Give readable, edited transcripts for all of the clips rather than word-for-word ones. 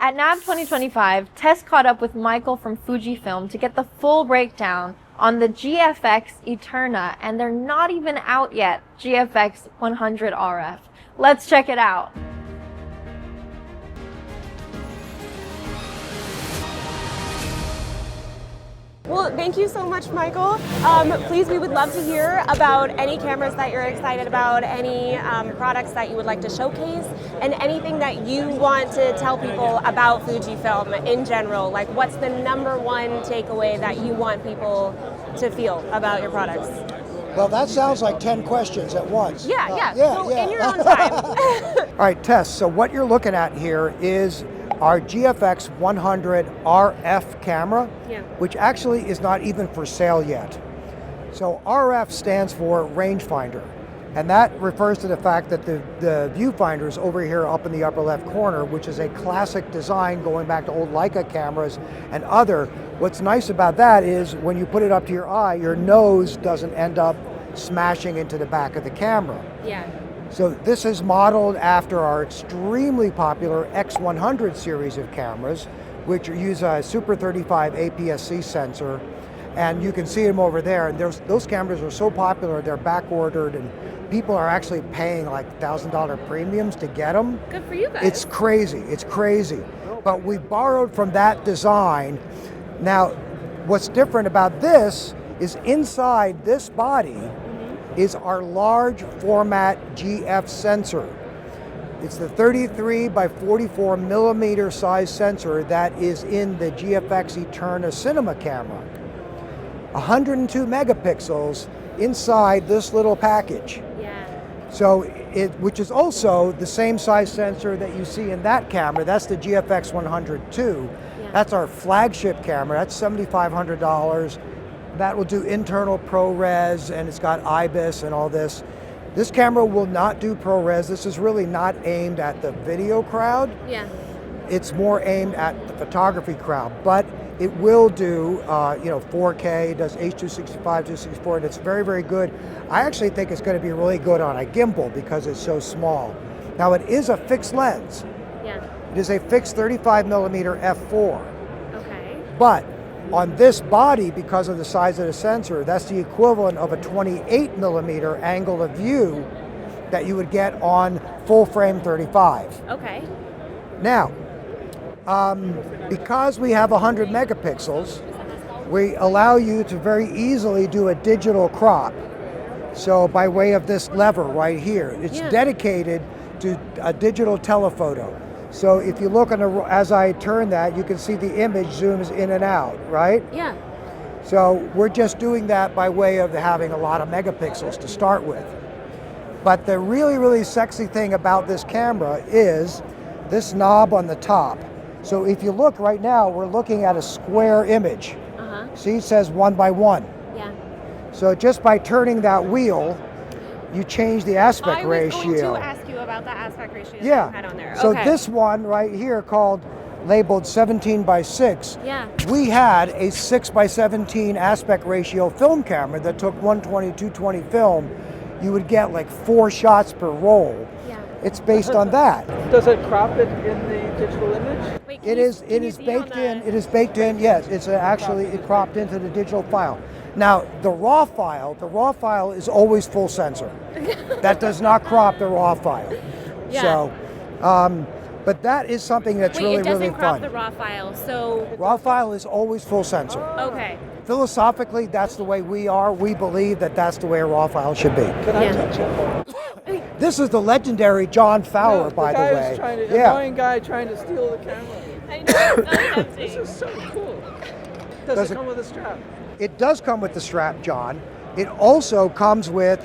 At NAB 2025, Tess caught up with Michael from Fujifilm to get the full breakdown on the GFX Eterna and their not even out yet GFX 100 RF. Let's check it out. Well, thank you so much, Michael. Please, we would love to hear about any cameras that you're excited about, any products that you would like to showcase, and anything that you want to tell people about Fujifilm in general. Like, what's the #1 takeaway that you want people to feel about your products? Well, that sounds like 10 questions at once. Yeah. In your own time. All right, Tess, so what you're looking at here is our GFX 100 RF camera, which actually is not even for sale yet. So RF stands for rangefinder, and that refers to the fact that the viewfinder is over here up in the upper left corner, which is a classic design going back to old Leica cameras and other. What's nice about that is when you put it up to your eye, your nose doesn't end up smashing into the back of the camera. Yeah. So this is modeled after our extremely popular X100 series of cameras, which use a Super 35 APS-C sensor. And you can see them over there. And those cameras are so popular, they're back ordered, and people are actually paying like $1,000 premiums to get them. Good for you guys. It's crazy, it's crazy. But we borrowed from that design. Now, what's different about this is inside this body is our large format GF sensor. It's the 33 by 44 millimeter size sensor that is in the GFX Eterna cinema camera. 102 megapixels inside this little package. Yeah. So which is also the same size sensor that you see in that camera. That's the GFX 100 II. That's our flagship camera. That's $7,500. That will do internal ProRes, and it's got IBIS and all this. This camera will not do ProRes. This is really not aimed at the video crowd. Yeah. It's more aimed at the photography crowd, but it will do 4K, it does H.265, 264, and it's very, very good. I actually think it's going to be really good on a gimbal because it's so small. Now, it is a fixed lens. Yeah. It is a fixed 35 millimeter f4. Okay. But on this body, because of the size of the sensor, that's the equivalent of a 28 millimeter angle of view that you would get on full frame 35. Okay. Now, because we have 100 megapixels, we allow you to very easily do a digital crop. So by way of this lever right here, it's dedicated to a digital telephoto. So if you look as I turn that, you can see the image zooms in and out, right? Yeah. So we're just doing that by way of having a lot of megapixels to start with. But the really, really sexy thing about this camera is this knob on the top. So if you look right now, we're looking at a square image. See, it says 1:1. Yeah. So just by turning that wheel, you change the aspect ratio. I was going to ask you about the aspect ratio that you had on there. So this one right here labeled 17:6. Yeah. We had a 6:17 aspect ratio film camera that took 120, 220 film. You would get like 4 shots per roll. Yeah. It's based on that. Does it crop it in the digital image? Wait, It is baked in. It is baked in. Yes, it's actually cropped into the digital file. Now the raw file is always full sensor. That does not crop the raw file. Yeah. So, but that is something that's really, really fun. It doesn't crop the raw file, so... Raw file is always full sensor. Okay. Philosophically, that's the way we are. We believe that that's the way a raw file should be. Can I touch it? This is the legendary John Fowler, by the way. Annoying guy trying to steal the camera. I know, it's This is so cool. Does it come with a strap? It does come with the strap, John. It also comes with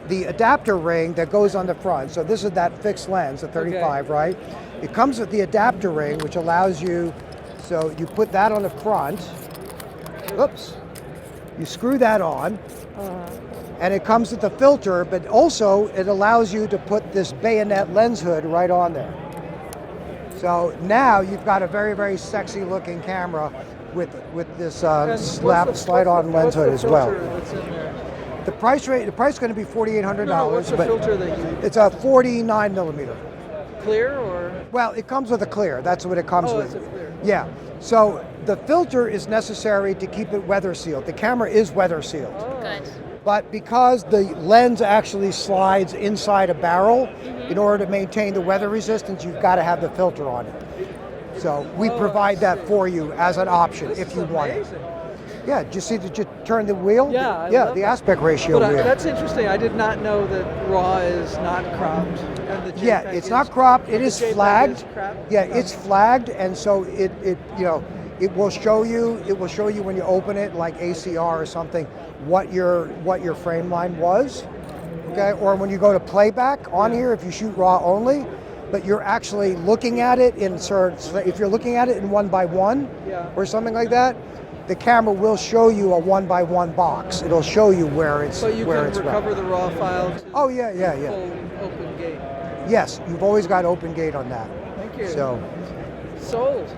the adapter ring that goes on the front. So this is that fixed lens, the 35, right? It comes with the adapter ring, which allows you, so you put that on the front. Oops. You screw that on. And it comes with the filter, but also it allows you to put this bayonet lens hood right on there. So now you've got a very, very sexy looking camera with this slide-on lens hood as well. The price is going to be $4,800, No, what's the but filter that you use? it's a 49 millimeter. clear or? Well, it comes with a clear. That's what it comes Oh, with. it's a clear. Yeah. So the filter is necessary to keep it weather sealed. The camera is weather sealed. Oh. Good. But because the lens actually slides inside a barrel, in order to maintain the weather resistance, you've got to have the filter on it. So we provide that for you as an option if you want it. Amazing. Yeah, did you see, did you turn the wheel? Yeah, I Yeah, love the that. aspect ratio But wheel. that's interesting. I did not know that RAW is not cropped. And the Yeah, JPEG it's is- not cropped, it the is JPEG flagged. is cropped? Yeah, it's flagged, and so it it will show you when you open it, like ACR or something, what your frame line was. Okay, or when you go to playback on here, if you shoot RAW only, but you're actually looking at it in if you're looking at it in 1x1 Yeah. or something like that, the camera will show you a 1x1 box. It'll show you where it's So you where can it's recover the RAW file to Oh yeah, yeah, yeah. full open gate. Yes, you've always got open gate on that. Thank you. So Sold.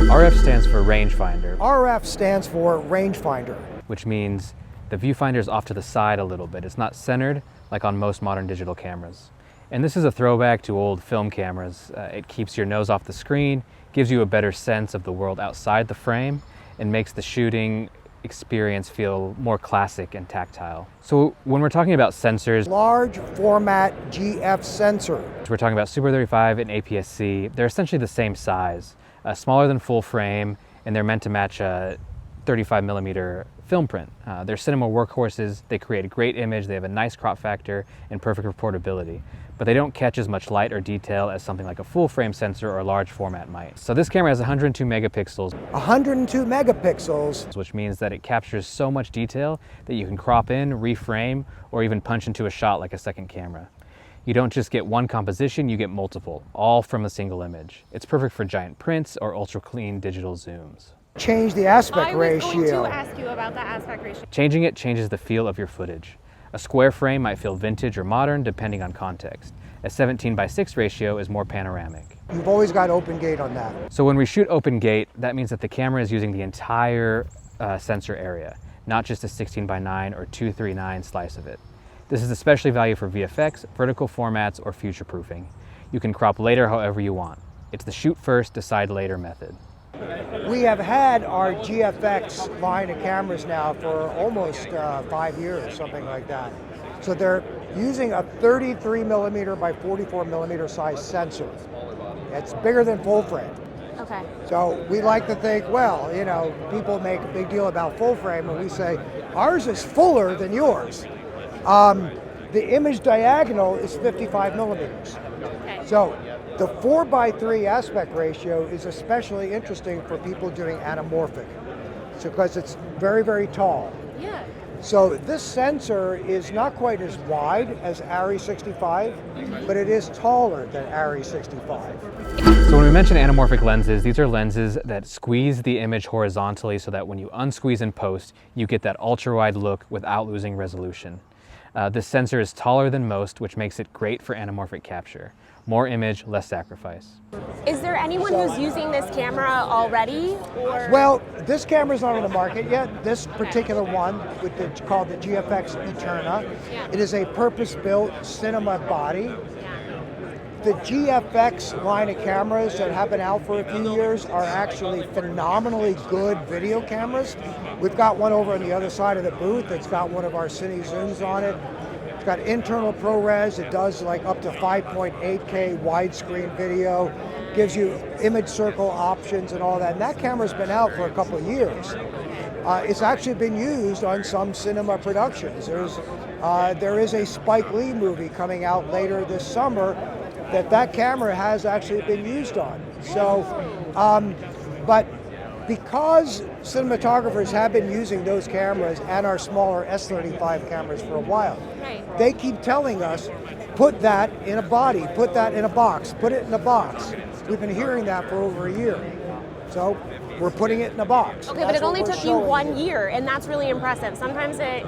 RF stands for rangefinder, RF stands for rangefinder. which means the viewfinder is off to the side a little bit. It's not centered like on most modern digital cameras. And this is a throwback to old film cameras. It keeps your nose off the screen, gives you a better sense of the world outside the frame, and makes the shooting experience feel more classic and tactile. So when we're talking about sensors, Large format GF sensor. we're talking about Super 35 and APS-C. They're essentially the same size, smaller than full frame, and they're meant to match a 35 millimeter film print. They're cinema workhorses. They create a great image. They have a nice crop factor and perfect reportability, but they don't catch as much light or detail as something like a full frame sensor or a large format might. So this camera has 102 megapixels, 102 megapixels. which means that it captures so much detail that you can crop in, reframe, or even punch into a shot like a second camera. You don't just get one composition, you get multiple, all from a single image. It's perfect for giant prints or ultra clean digital zooms. Change the aspect I was going ratio. to ask you about the aspect ratio. Changing it changes the feel of your footage. A square frame might feel vintage or modern depending on context. A 17:6 ratio is more panoramic. You've always got open gate on that. So when we shoot open gate, that means that the camera is using the entire sensor area, not just a 16:9 or 2:3:9 slice of it. This is especially valuable for VFX, vertical formats, or future proofing. You can crop later however you want. It's the shoot first, decide later method. We have had our GFX line of cameras now for almost 5 years, something like that. So they're using a 33 millimeter by 44 millimeter size sensor. It's bigger than full frame. Okay. So we like to think, well, you know, people make a big deal about full frame, and we say ours is fuller than yours. The image diagonal is 55 millimeters. Okay. So the 4:3 aspect ratio is especially interesting for people doing anamorphic, because it's very, very tall. Yeah. So this sensor is not quite as wide as ARRI 65, but it is taller than ARRI 65. So when we mention anamorphic lenses, these are lenses that squeeze the image horizontally so that when you unsqueeze in post, you get that ultra-wide look without losing resolution. This sensor is taller than most, which makes it great for anamorphic capture. More image, less sacrifice. Is there anyone who's using this camera already? Or? Well, this camera's not on the market yet. This particular one, it's called the GFX Eterna. Yeah. It is a purpose-built cinema body. The GFX line of cameras that have been out for a few years are actually phenomenally good video cameras. We've got one over on the other side of the booth that's got one of our Cine Zooms on it. It's got internal ProRes. It does like up to 5.8K widescreen video, gives you image circle options and all that. And that camera's been out for a couple of years. It's actually been used on some cinema productions. There is a Spike Lee movie coming out later this summer that camera has actually been used on. So, but because cinematographers have been using those cameras and our smaller S35 cameras for a while, Right. they keep telling us, put that in a body, put that in a box, put it in a box. We've been hearing that for over a year. So we're putting it in a box. Okay, but That's it only what we're took you showing 1 year, and that's really impressive. Sometimes it,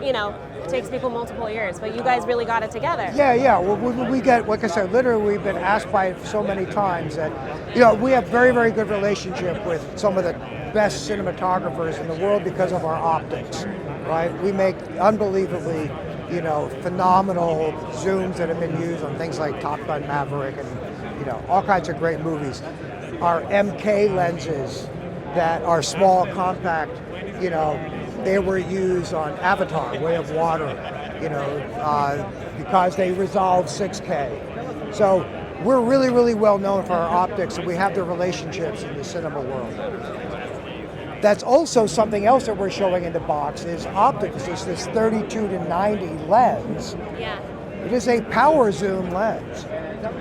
takes people multiple years, but you guys really got it together. Yeah. Well, we get, like I said, literally we've been asked by it so many times that, we have very, very good relationship with some of the best cinematographers in the world because of our optics, right? We make unbelievably, phenomenal zooms that have been used on things like Top Gun Maverick and you know, all kinds of great movies. Our MK lenses that are small, compact, you know, they were used on Avatar, Way of Water, you know, because they resolve 6K. So we're really, really well known for our optics, and we have the relationships in the cinema world. That's also something else that we're showing in the box is optics. It's this 32 to 90 lens. Yeah. It is a power zoom lens.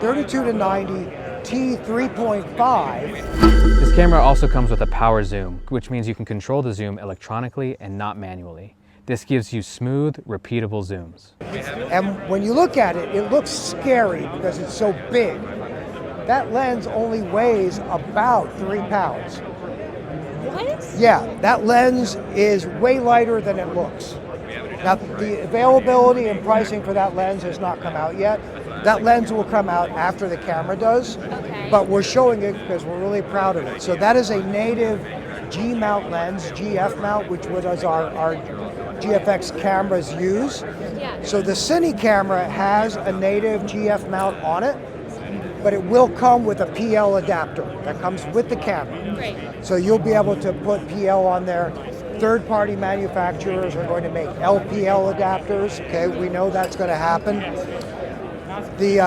32 to 90 T3.5. This camera also comes with a power zoom, which means you can control the zoom electronically and not manually. This gives you smooth, repeatable zooms. And when you look at it, it looks scary because it's so big. That lens only weighs about 3 pounds. What? Yeah, that lens is way lighter than it looks. Now, the availability and pricing for that lens has not come out yet. That lens will come out after the camera does, but we're showing it because we're really proud of it. So that is a native G mount lens, GF mount, which was our GFX cameras use. Yeah. So the Cine camera has a native GF mount on it, but it will come with a PL adapter that comes with the camera. Great. So you'll be able to put PL on there. Third-party manufacturers are going to make LPL adapters. Okay, we know that's going to happen. The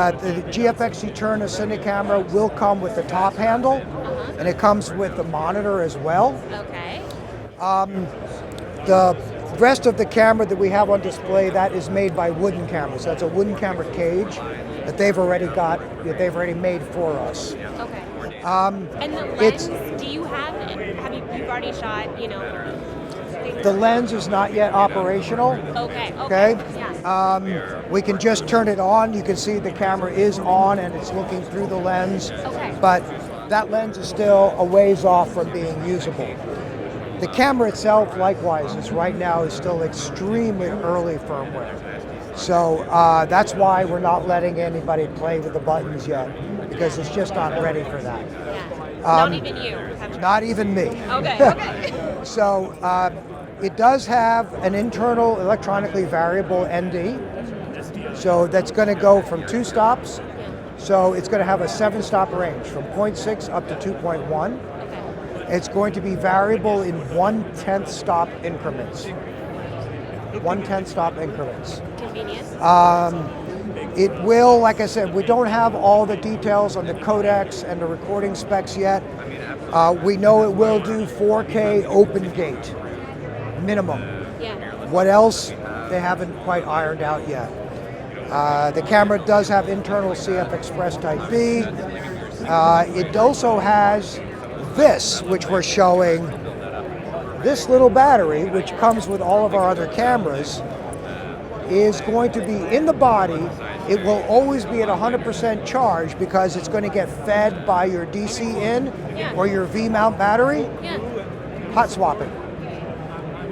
GFX Eterna Cine camera will come with the top handle, and it comes with the monitor as well. Okay. The rest of the camera that we have on display, that is made by Wooden Cameras. That's a wooden camera cage that they've already made for us. Okay. And the lens, do you have you've already shot, you know? The lens is not yet operational. Okay. Yeah. We can just turn it on. You can see the camera is on and it's looking through the lens. Okay. But that lens is still a ways off from being usable. The camera itself, likewise, is still extremely early firmware. So that's why we're not letting anybody play with the buttons yet, because it's just not ready for that. Yeah. Not even you. Not even me. Okay. So it does have an internal electronically variable ND. So that's going to go from 2 stops. So it's going to have a 7-stop range from 0.6 up to 2.1. It's going to be variable in 1/10 stop increments. 1/10 stop increments. Convenient. It will, like I said, we don't have all the details on the codecs and the recording specs yet. We know it will do 4K open gate, minimum. Yeah. What else, they haven't quite ironed out yet. The camera does have internal CF Express Type B. It also has this, which we're showing, this little battery, which comes with all of our other cameras, is going to be in the body. It will always be at 100% charge because it's going to get fed by your DC in or your V-mount battery, hot swapping.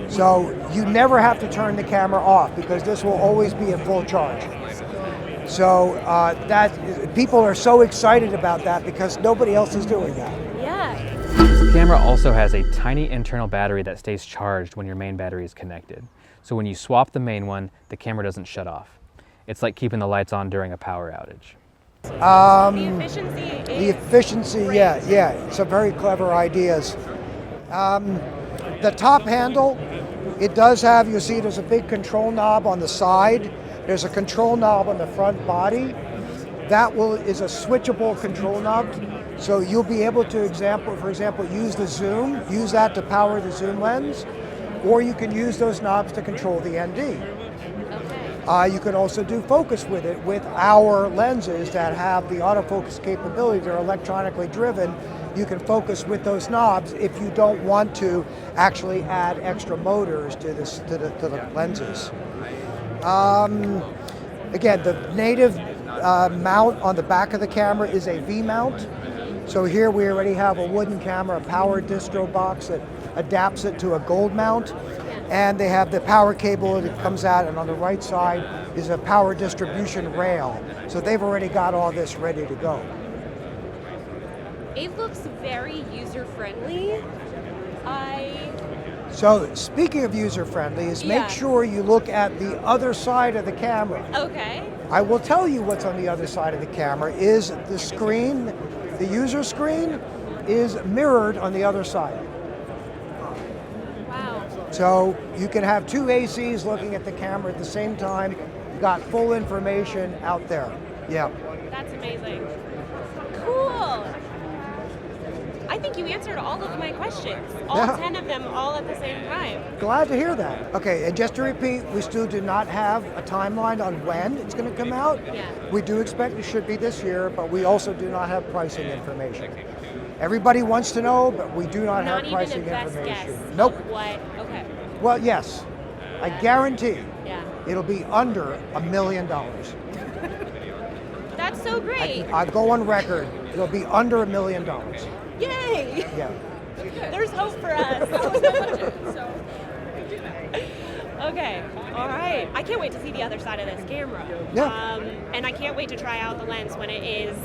So you never have to turn the camera off because this will always be at full charge. So that people are so excited about that because nobody else is doing that. Yeah. The camera also has a tiny internal battery that stays charged when your main battery is connected. So when you swap the main one, the camera doesn't shut off. It's like keeping the lights on during a power outage. The efficiency is Yeah. Some very clever ideas. The top handle, it does have, you'll see there's a big control knob on the side. There's a control knob on the front body. That is a switchable control knob. So you'll be able to, for example, use the zoom, use that to power the zoom lens, or you can use those knobs to control the ND. You can also do focus with it with our lenses that have the autofocus capability. They're electronically driven. You can focus with those knobs if you don't want to actually add extra motors to the lenses. Again, the native mount on the back of the camera is a V mount. So here we already have a wooden camera, a power distro box that adapts it to a gold mount. And they have the power cable that comes out, and on the right side is a power distribution rail. So they've already got all this ready to go. It looks very user-friendly. So speaking of user-friendly, make sure you look at the other side of the camera. Okay. I will tell you what's on the other side of the camera is the screen, the user screen is mirrored on the other side. Wow. So you can have two ACs looking at the camera at the same time, got full information out there. Yeah. That's amazing. Cool. I think you answered all of my questions. All Yeah. 10 of them all at the same time. Glad to hear that. Okay, and just to repeat, we still do not have a timeline on when it's going to come out. Yeah. We do expect it should be this year, but we also do not have pricing information. Everybody wants to know, but we do not have Not pricing even a best information. guess. Nope. Of what? Okay. Well, yes, I guarantee Yeah. it'll be under $1 million. That's so great. I go on record, it'll be under $1 million. Yay! Yeah. There's hope for us. Okay, all right. I can't wait to see the other side of this camera. Yeah. And I can't wait to try out the lens when it is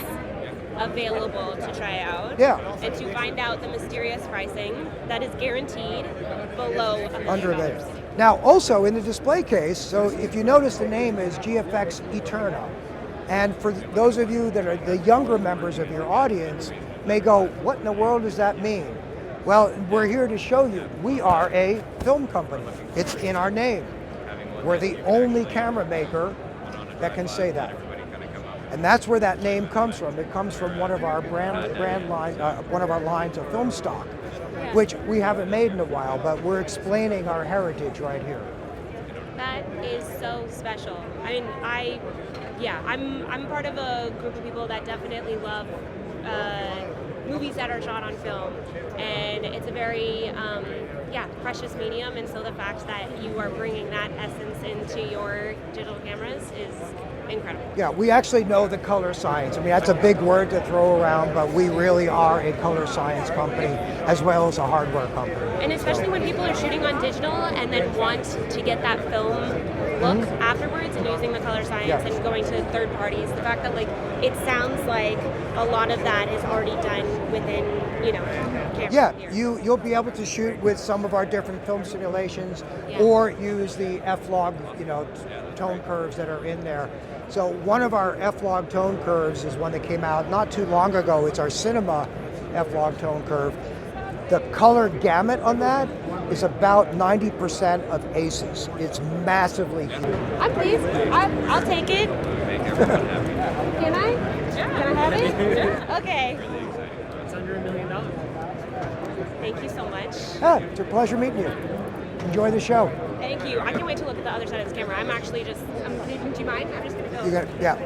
available to try out. Yeah. And to find out the mysterious pricing that is guaranteed below $1 million. Under there. Now, also in the display case, so if you notice the name is GFX Eterna. And for those of you that are the younger members of your audience may go, what in the world does that mean? Well, we're here to show you we are a film company. It's in our name. We're the only camera maker that can say that. And that's where that name comes from. It comes from one of our brand line, one of our lines of film stock, which we haven't made in a while, but we're explaining our heritage right here. That is so special. I mean, I'm part of a group of people that definitely love movies that are shot on film, and it's a very precious medium. And so the fact that you are bringing that essence into your digital cameras is incredible. Yeah, we actually know the color science. I mean, that's a big word to throw around, but we really are a color science company as well as a hardware company. And especially when people are shooting on digital and then want to get that film look afterwards and using the color science and going to third parties, the fact that it sounds like a lot of that is already done within, camera. Yeah, you'll be able to shoot with some of our different film simulations or use the F-log, tone curves that are in there. So one of our F-log tone curves is one that came out not too long ago. It's our Cinema F-log tone curve. The color gamut on that is about 90% of aces. It's massively huge. I'm pleased. I'll take it. Can I? Yeah. Can I have it? Yeah. Okay. It's under $1 million. Thank you so much. Yeah, it's a pleasure meeting you. Enjoy the show. Thank you. I can't wait to look at the other side of this camera. Do you mind? I'm just going to go. You got, yeah.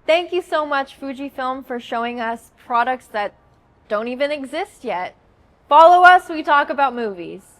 Thank you so much, Fujifilm, for showing us products that don't even exist yet. Follow us, we talk about movies.